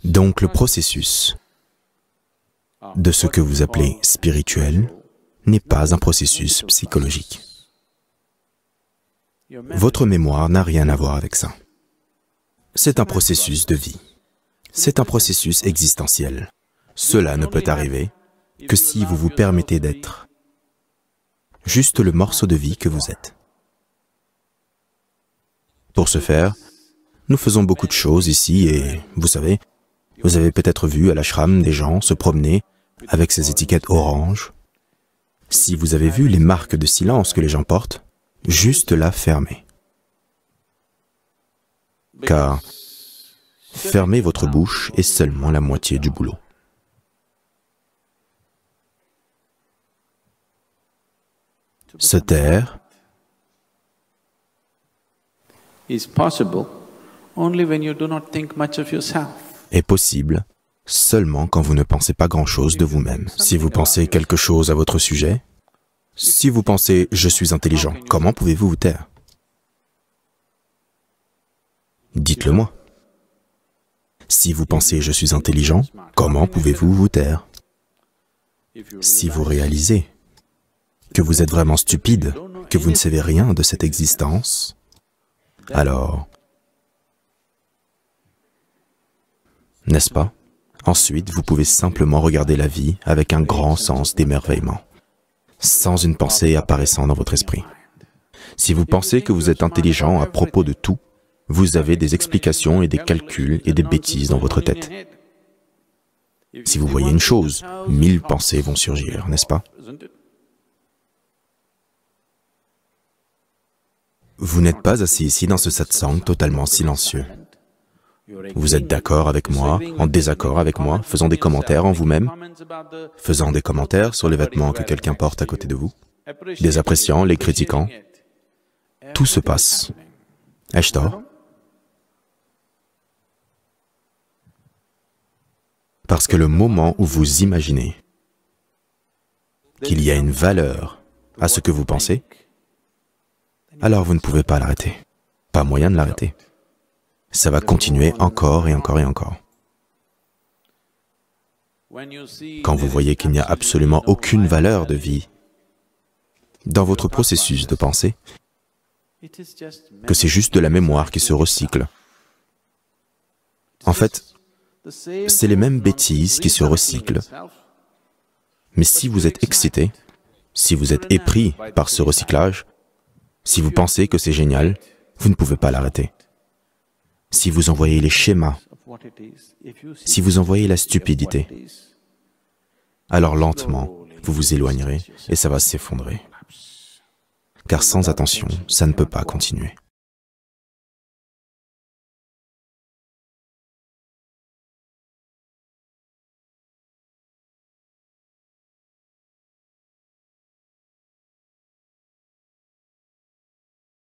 Donc le processus de ce que vous appelez spirituel n'est pas un processus psychologique. Votre mémoire n'a rien à voir avec ça. C'est un processus de vie. C'est un processus existentiel. Cela ne peut arriver que si vous vous permettez d'être juste le morceau de vie que vous êtes. Pour ce faire, nous faisons beaucoup de choses ici et, vous savez, vous avez peut-être vu à l'ashram des gens se promener avec ces étiquettes oranges. Si vous avez vu les marques de silence que les gens portent, juste là fermez. Car fermer votre bouche est seulement la moitié du boulot. Se taire est possible seulement quand vous ne pensez pas grand-chose de vous-même. Si vous pensez quelque chose à votre sujet, si vous pensez « je suis intelligent », comment pouvez-vous vous taire? Dites-le moi. Si vous pensez « je suis intelligent », comment pouvez-vous vous taire? Si vous réalisez que vous êtes vraiment stupide, que vous ne savez rien de cette existence, alors, n'est-ce pas? Ensuite, vous pouvez simplement regarder la vie avec un grand sens d'émerveillement, sans une pensée apparaissant dans votre esprit. Si vous pensez que vous êtes intelligent à propos de tout, vous avez des explications et des calculs et des bêtises dans votre tête. Si vous voyez une chose, 1000 pensées vont surgir, n'est-ce pas? Vous n'êtes pas assis ici dans ce satsang totalement silencieux. Vous êtes d'accord avec moi, en désaccord avec moi, faisant des commentaires en vous-même, faisant des commentaires sur les vêtements que quelqu'un porte à côté de vous, les appréciant, les critiquant. Tout se passe. Ai-je tort? Parce que le moment où vous imaginez qu'il y a une valeur à ce que vous pensez, alors vous ne pouvez pas l'arrêter. Pas moyen de l'arrêter. Ça va continuer encore et encore et encore. Quand vous voyez qu'il n'y a absolument aucune valeur de vie dans votre processus de pensée, que c'est juste de la mémoire qui se recycle. En fait, c'est les mêmes bêtises qui se recyclent. Mais si vous êtes excité, si vous êtes épris par ce recyclage, si vous pensez que c'est génial, vous ne pouvez pas l'arrêter. Si vous envoyez les schémas, si vous envoyez la stupidité, alors lentement, vous vous éloignerez et ça va s'effondrer. Car sans attention, ça ne peut pas continuer.